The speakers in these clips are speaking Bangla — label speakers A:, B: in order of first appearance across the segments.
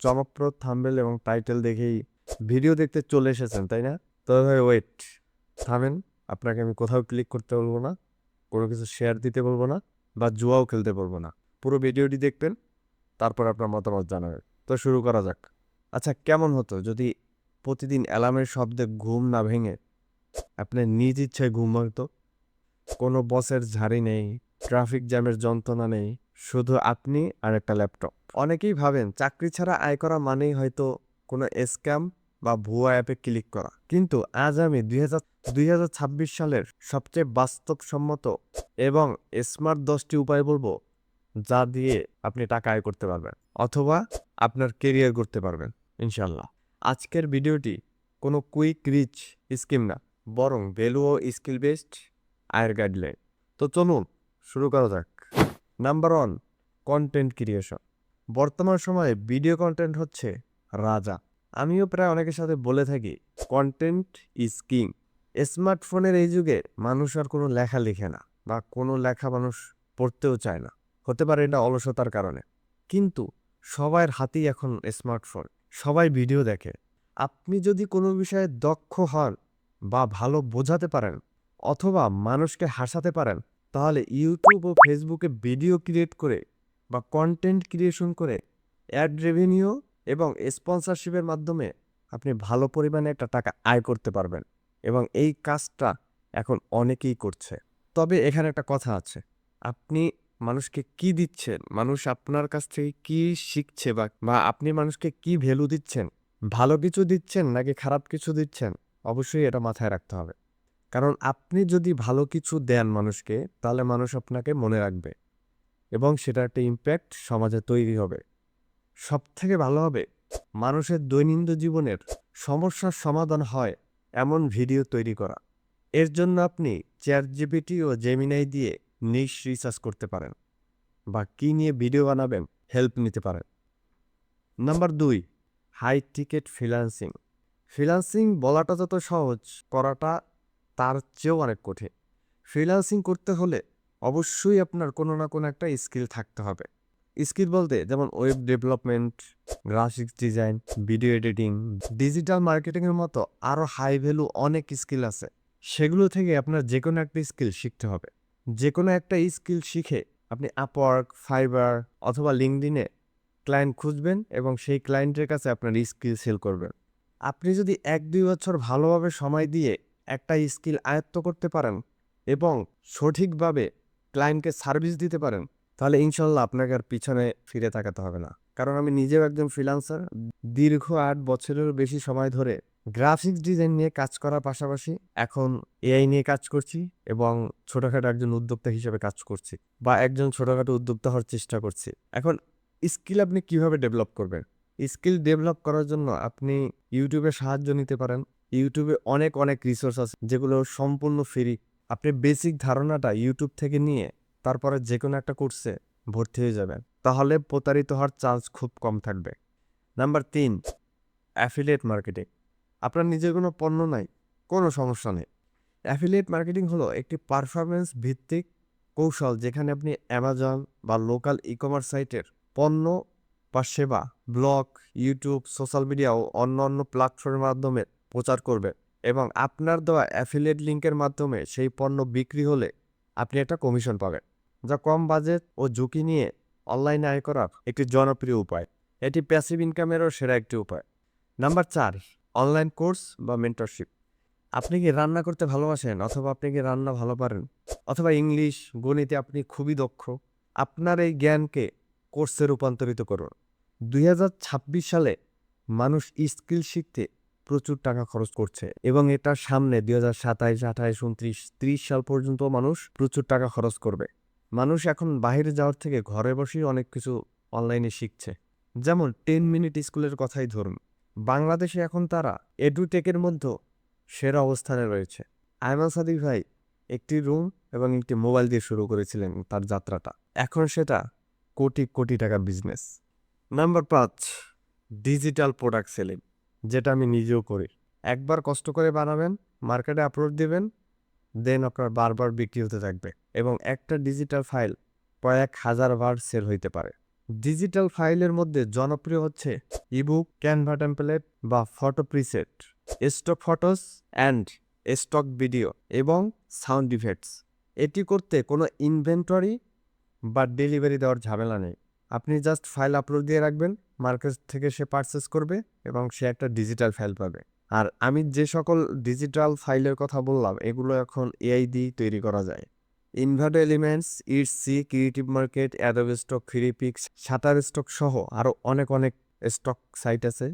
A: চমকপ্রদ থাম্বনেল এবং টাইটেল দেখেই ভিডিও দেখতে চলে এসেছেন, তাই না? তবে ভাই ওয়েট, থামেন। আপনাকে আমি কোথাও ক্লিক করতে বলবো না, কোনো কিছু শেয়ার দিতে বলবো না, বা জুয়াও খেলতে বলবো না। পুরো ভিডিওটি দেখবেন, তারপর আপনার মতামত জানাবেন। তো শুরু করা যাক। আচ্ছা, কেমন হতো যদি প্রতিদিন অ্যালার্মের শব্দে ঘুম না ভেঙে আপনি নিজ ইচ্ছায় ঘুম ভাঙতো? কোনো বসের ঝাড়ি নেই, ট্রাফিক জ্যামের যন্ত্রণা নেই, শুধু আপনি আর একটা ল্যাপটপ। অনেকেই ভাবেন চাকরি ছাড়া আয় করা মানেই হয়তো কোনো স্ক্যাম বা ভুয়া অ্যাপে ক্লিক করা, কিন্তু আজ আমি 2026 সালের সবচেয়ে বাস্তবসম্মত এবং স্মার্ট 10টি উপায় বলবো, যা দিয়ে আপনি টাকা আয় করতে পারবেন অথবা আপনার কেরিয়ার করতে পারবেন ইনশাল্লাহ। আজকের ভিডিওটি কোনো কুইক রিচ স্কিম না, বরং ভ্যালু ও স্কিল বেসড আয়ের গাইডলাইন। তো চলুন শুরু করা যাক। Number 1, content creation. বর্তমান সময়ে ভিডিও কন্টেন্ট হচ্ছে রাজা। আমিও প্রায় অনেকের সাথে বলে থাকি, কন্টেন্ট ইজ কিং। স্মার্টফোনের এই যুগে মানুষ আর কোনো লেখা লিখে না, বা কোনো লেখা মানুষ পড়তেও চায় না। হতে পারে এটা অলসতার কারণে, কিন্তু সবার হাতেই এখন স্মার্টফোন, সবাই ভিডিও দেখে। আপনি যদি কোনো বিষয়ে দক্ষ হন বা ভালো বোঝাতে পারেন অথবা মানুষকে হাসাতে পারেন, তাহলে ইউটিউব ও ফেসবুকে ভিডিও ক্রিয়েট করে বা কন্টেন্ট ক্রিয়েশন করে অ্যাড রেভিনিউ এবং স্পন্সরশিপের মাধ্যমে আপনি ভালো পরিমাণে একটা টাকা আয় করতে পারবেন, এবং এই কাজটা এখন অনেকেই করছে। তবে এখানে একটা কথা আছে, আপনি মানুষকে কি দিচ্ছেন, মানুষ আপনার কাছ থেকে কি শিখছে, বা বা আপনি মানুষকে কি ভ্যালু দিচ্ছেন, ভালো কিছু দিচ্ছেন নাকি খারাপ কিছু দিচ্ছেন, অবশ্যই এটা মাথায় রাখতে হবে। কারণ আপনি যদি ভালো কিছু দেন মানুষকে, তাহলে মানুষ আপনাকে মনে রাখবে এবং সেটা একটা ইম্প্যাক্ট সমাজে তৈরি হবে। সবথেকে ভালো হবে মানুষের দৈনন্দিন জীবনের সমস্যার সমাধান হয় এমন ভিডিও তৈরি করা। এর জন্য আপনি চ্যাটজিপিটি ও জেমিনাই দিয়ে নিশ রিসার্চ করতে পারেন, বা কি নিয়ে ভিডিও বানাবেন হেল্প নিতে পারেন। Number 2, high ticket freelancing. Freelancing বলাটা যত সহজ, করাটা তার চেয়েও অনেক কঠিন। ফ্রিল্যান্সিং করতে হলে অবশ্যই আপনার কোনো না কোনো একটা স্কিল থাকতে হবে। স্কিল বলতে যেমন web development, graphics design, video editing, digital মার্কেটিংয়ের মতো আরও হাই ভ্যালু অনেক স্কিল আছে। সেগুলো থেকে আপনার যে কোনো একটা স্কিল শিখতে হবে। যে কোনো একটা স্কিল শিখে আপনি আপওয়ার্ক, ফাইবার অথবা লিঙ্কডইনে ক্লায়েন্ট খুঁজবেন এবং সেই ক্লায়েন্টের কাছে আপনার স্কিল সেল করবেন। আপনি যদি 1-2 বছর ভালোভাবে সময় দিয়ে একটা স্কিল আয়ত্ত করতে পারেন এবং সঠিকভাবে ক্লায়েন্টকে সার্ভিস দিতে পারেন, তাহলে ইনশাল্লাহ আপনাকে আর পিছনে ফিরে তাকাতে হবে না। কারণ আমি নিজেও একজন ফ্রিল্যান্সার। দীর্ঘ 8 বছরেরও বেশি সময় ধরে গ্রাফিক্স ডিজাইন নিয়ে কাজ করার পাশাপাশি এখন এআই নিয়ে কাজ করছি, এবং ছোটখাটো একজন উদ্যোক্তা হিসেবে কাজ করছি, বা একজন ছোটখাটো উদ্যোক্তা হওয়ার চেষ্টা করছি। এখন স্কিল আপনি কিভাবে ডেভেলপ করবেন? স্কিল ডেভেলপ করার জন্য আপনি ইউটিউবের সাহায্য নিতে পারেন। ইউটিউবে অনেক অনেক রিসোর্স আছে যেগুলো সম্পূর্ণ ফ্রি। আপনি বেসিক ধারণাটা ইউটিউব থেকে নিয়ে তারপরে যে কোনো একটা কোর্সে ভর্তি হয়ে যাবেন, তাহলে প্রতারিত হওয়ার চান্স খুব কম থাকবে। Number 3, affiliate marketing. আপনার নিজের কোনো পণ্য নাই, কোনো সমস্যা নেই। অ্যাফিলিয়েট মার্কেটিং হলো একটি পারফরমেন্স ভিত্তিক কৌশল, যেখানে আপনি অ্যামাজন বা লোকাল ই কমার্স সাইটের পণ্য বা সেবা ব্লগ, ইউটিউব, সোশ্যাল মিডিয়া ও অন্য প্ল্যাটফর্মের মাধ্যমে প্রচার করবেন, এবং আপনার দেওয়া অ্যাফিলিয়েট লিঙ্কের মাধ্যমে সেই পণ্য বিক্রি হলে আপনি একটা কমিশন পাবেন, যা কম বাজেট ও ঝুঁকি নিয়ে অনলাইনে আয় করার একটি জনপ্রিয় উপায়। এটি প্যাসিভ ইনকামেরও সেরা একটি উপায়। নাম্বার 4, অনলাইন কোর্স বা মেন্টরশিপ। আপনি কি রান্না করতে ভালোবাসেন, অথবা আপনি কি রান্না ভালো পারেন, অথবা ইংলিশ, গণিতে আপনি খুবই দক্ষ? আপনার এই জ্ঞানকে কোর্সে রূপান্তরিত করুন। 2026 সালে মানুষ স্কিল শিখতে প্রচুর টাকা খরচ করছে, এবং এটার সামনে 2027, 28, 29, 30 সাল পর্যন্ত মানুষ প্রচুর টাকা খরচ করবে। মানুষ এখন বাইরে যাওয়ার থেকে ঘরে বসেই অনেক কিছু অনলাইনে শিখছে। যেমন 10 মিনিট স্কুলের কথাই ধরুন, বাংলাদেশে এখন তারা এডুটেকের মধ্যে সেরা অবস্থানে রয়েছে। আয়মান সাদিক ভাই একটি রুম এবং একটি মোবাইল দিয়ে শুরু করেছিলেন তার যাত্রাটা, এখন সেটা কোটি কোটি টাকার business. Number 5, digital product selling, যেটা আমি নিজেও করি। একবার কষ্ট করে বানাবেন, মার্কেটে আপলোড দিবেন, দেন আপনার বারবার বিক্রি হতে থাকবে, এবং একটা ডিজিটাল ফাইল কয়েক হাজার বার সেল হইতে পারে। ডিজিটাল ফাইলের মধ্যে জনপ্রিয় হচ্ছে ইবুক, ক্যানভা টেমপ্লেট বা photo preset, stock photos and stock video এবং সাউন্ড ইফেক্টস। এটি করতে কোনো ইনভেন্টরি বা ডেলিভারি দেওয়ার ঝামেলা নেই। আপনি জাস্ট ফাইল আপলোড দিয়ে রাখবেন, মার্কেট থেকে সে পারচেস করবে এবং সে একটা ডিজিটাল ফাইল পাবে। আর আমি যে সকল ডিজিটাল ফাইলের কথা বললাম এগুলো এখন এআই দিয়ে তৈরি করা যায়। Envato Elements, Etsy, Creative Market, Adobe Stock, Freepik, Shutterstock সহ আরও অনেক অনেক স্টক সাইট আছে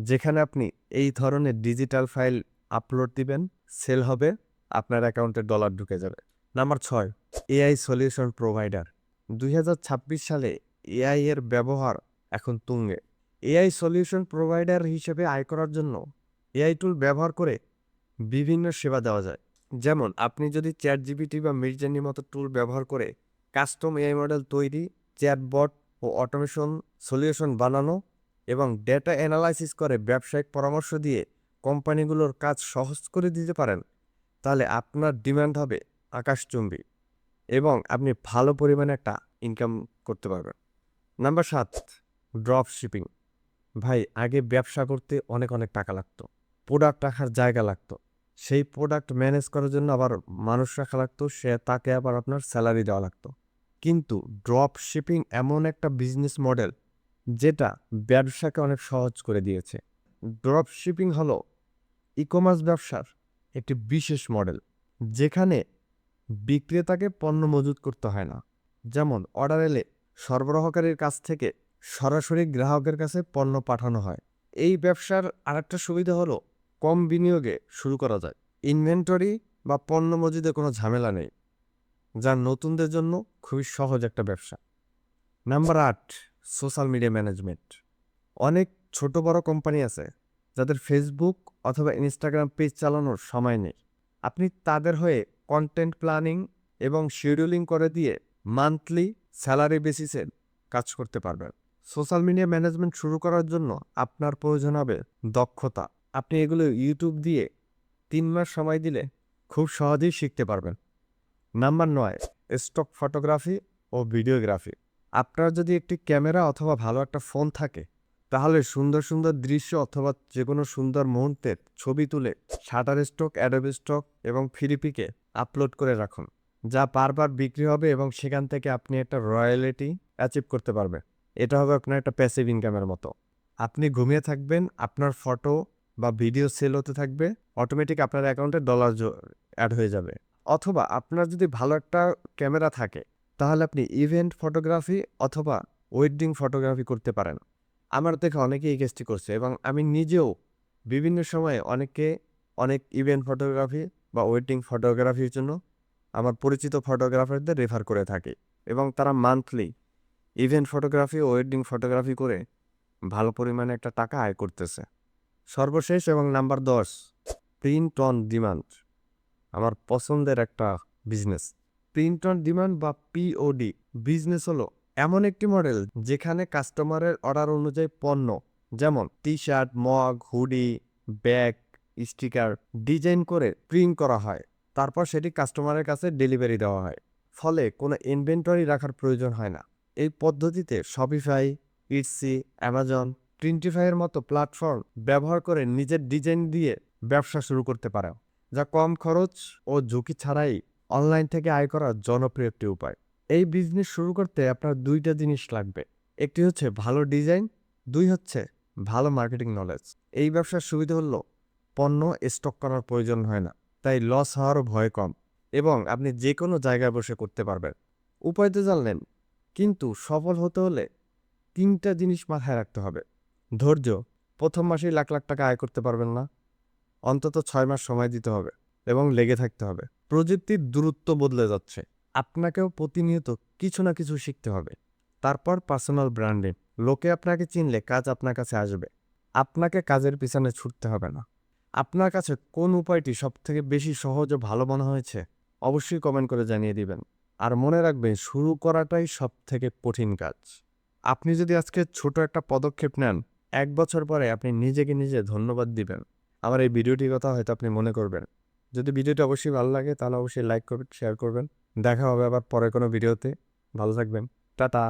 A: যেখানে আপনি এই ধরনের ডিজিটাল ফাইল আপলোড দিবেন, সেল হবে, আপনার অ্যাকাউন্টে ডলার ঢুকে যাবে। Number 6, AI solution provider. 2026 সালে এআই এর ব্যবহার এখন তুঙ্গে। এআই সলিউশন প্রোভাইডার হিসেবে আয় করার জন্য এআই টুল ব্যবহার করে বিভিন্ন সেবা দেওয়া যায়। যেমন আপনি যদি চ্যাটজিপিটি বা মিডজর্নির মতো টুল ব্যবহার করে কাস্টম এআই মডেল তৈরি, চ্যাটবট ও অটোমেশন সলিউশন বানানো এবং ডেটা অ্যানালাইসিস করে ব্যবসায়িক পরামর্শ দিয়ে কোম্পানিগুলোর কাজ সহজ করে দিতে পারেন, তাহলে আপনার ডিমান্ড হবে আকাশচুম্বী এবং আপনি ভালো পরিমাণে একটা ইনকাম করতে পারবেন। Number 7, drop shipping. ভাই, আগে ব্যবসা করতে অনেক অনেক টাকা লাগতো, প্রোডাক্ট রাখার জায়গা লাগতো, সেই প্রোডাক্ট ম্যানেজ করার জন্য আবার মানুষ রাখা লাগতো, তাকে আবার আপনার স্যালারি দেওয়া লাগতো। কিন্তু ড্রপ শিপিং এমন একটা বিজনেস মডেল যেটা ব্যবসাকে অনেক সহজ করে দিয়েছে। ড্রপ শিপিং হলো ই কমার্স ব্যবসার একটি বিশেষ মডেল যেখানে বিক্রেতাকে পণ্য মজুত করতে হয় না। যেমন অর্ডার এলে সরবরাহকারীর কাছ থেকে সরাসরি গ্রাহকের কাছে পণ্য পাঠানো হয়। এই ব্যবসার আরেকটা সুবিধা হলো কম বিনিয়োগে শুরু করা যায়। ইনভেন্টরি বা পণ্য মজুদে কোনো ঝামেলা নেই, যা নতুনদের জন্য খুবই সহজ একটা ব্যবসা। Number 8, social media management. অনেক ছোট বড় কোম্পানি আছে যাদের ফেসবুক অথবা ইনস্টাগ্রাম পেজ চালানোর সময় নেই। আপনি তাদের হয়ে কন্টেন্ট প্ল্যানিং এবং শিডিউলিং করে দিয়ে মান্থলি স্যালারি বেসিসে কাজ করতে পারবেন। সোশ্যাল মিডিয়া ম্যানেজমেন্ট শুরু করার জন্য আপনার প্রয়োজন হবে দক্ষতা। আপনি এগুলো ইউটিউব দিয়ে 3 মাস সময় দিলে খুব সহজেই শিখতে পারবেন। নাম্বার 9, স্টক ফটোগ্রাফি ও ভিডিওগ্রাফি। আপনার যদি একটি ক্যামেরা অথবা ভালো একটা ফোন থাকে তাহলে সুন্দর সুন্দর দৃশ্য অথবা যে কোনো সুন্দর মুহূর্তের ছবি তুলে শাটার স্টক, অ্যাডোবে স্টক এবং ফ্রিপিকে আপলোড করে রাখুন, যা বারবার বিক্রি হবে এবং সেখান থেকে আপনি একটা রয়্যালিটি অ্যাচিভ করতে পারবেন। এটা হবে আপনার একটা প্যাসিভ ইনকামের মতো। আপনি ঘুমিয়ে থাকবেন, আপনার ফটো বা ভিডিও সেল হতে থাকবে, অটোমেটিক আপনার অ্যাকাউন্টে ডলার অ্যাড হয়ে যাবে। অথবা আপনার যদি ভালো একটা ক্যামেরা থাকে তাহলে আপনি ইভেন্ট ফটোগ্রাফি অথবা ওয়েডিং ফটোগ্রাফি করতে পারেন। আমার দেখে অনেকেই এই কাজটি করছে এবং আমি নিজেও বিভিন্ন সময়ে অনেক ইভেন্ট ফটোগ্রাফি বা ওয়েডিং ফটোগ্রাফির জন্য আমার পরিচিত ফটোগ্রাফারদের রেফার করে থাকি এবং তারা মান্থলি ইভেন্ট ফটোগ্রাফি ও ওয়েডিং ফটোগ্রাফি করে ভালো পরিমাণে একটা টাকা আয় করতেছে। সর্বশেষ এবং নাম্বার 10, প্রিন্ট অন ডিমান্ড। আমার পছন্দের একটা বিজনেস। প্রিন্ট অন ডিমান্ড বা পিওডি বিজনেস হলো এমন একটি মডেল যেখানে কাস্টমারের অর্ডার অনুযায়ী পণ্য যেমন T shirt, mug, hoodie, bag, sticker design করে প্রিন্ট করা হয়, তারপর সেটি কাস্টমারের কাছে ডেলিভারি দেওয়া হয়। ফলে কোনো ইনভেন্টরি রাখার প্রয়োজন হয় না। এই পদ্ধতিতে শপিফাই, ইটসি, অ্যামাজন, প্রিন্টিফাইয়ের মতো প্ল্যাটফর্ম ব্যবহার করে নিজের ডিজাইন দিয়ে ব্যবসা শুরু করতে পারে, যা কম খরচ ও ঝুঁকি ছাড়াই অনলাইন থেকে আয় করার জনপ্রিয় একটি উপায়। এই বিজনেস শুরু করতে আপনার 2টা জিনিস লাগবে। একটি হচ্ছে ভালো ডিজাইন, 2 হচ্ছে ভালো মার্কেটিং নলেজ। এই ব্যবসার সুবিধা হলো পণ্য স্টক করার প্রয়োজন হয় না, তাই লস হওয়ারও ভয় কম এবং আপনি যে কোনো জায়গায় বসে করতে পারবেন। উপায় তো জানলেন, কিন্তু সফল হতে হলে 3টা জিনিস মাথায় রাখতে হবে। ধৈর্য, প্রথম মাসেই লাখ লাখ টাকা আয় করতে পারবেন না, অন্তত 6 মাস সময় দিতে হবে এবং লেগে থাকতে হবে। প্রযুক্তির দ্রুত বদলে যাচ্ছে, আপনাকেও প্রতিনিয়ত কিছু না কিছু শিখতে হবে। তারপর পার্সোনাল ব্র্যান্ডিং, লোকে আপনাকে চিনলে কাজ আপনার কাছে আসবে, আপনাকে কাজের পিছনে ছুটতে হবে না। আপনার কাছে কোন উপায়টি সবথেকে বেশি সহজ ও ভালো মনে হয়েছে অবশ্যই কমেন্ট করে জানিয়ে দিবেন। আর মনে রাখবেন, শুরু করাটাই সবথেকে কঠিন কাজ। আপনি যদি আজকে ছোট একটা পদক্ষেপ নেন, 1 বছর পরে আপনি নিজেকে নিজে ধন্যবাদ দিবেন। আমার এই ভিডিওটির কথা হয়তো আপনি মনে করবেন। যদি ভিডিওটি অবশ্যই ভালো লাগে তাহলে অবশ্যই লাইক করবেন, শেয়ার করবেন। দেখা হবে আবার পরে কোনো ভিডিওতে। ভালো থাকবেন। টাটা।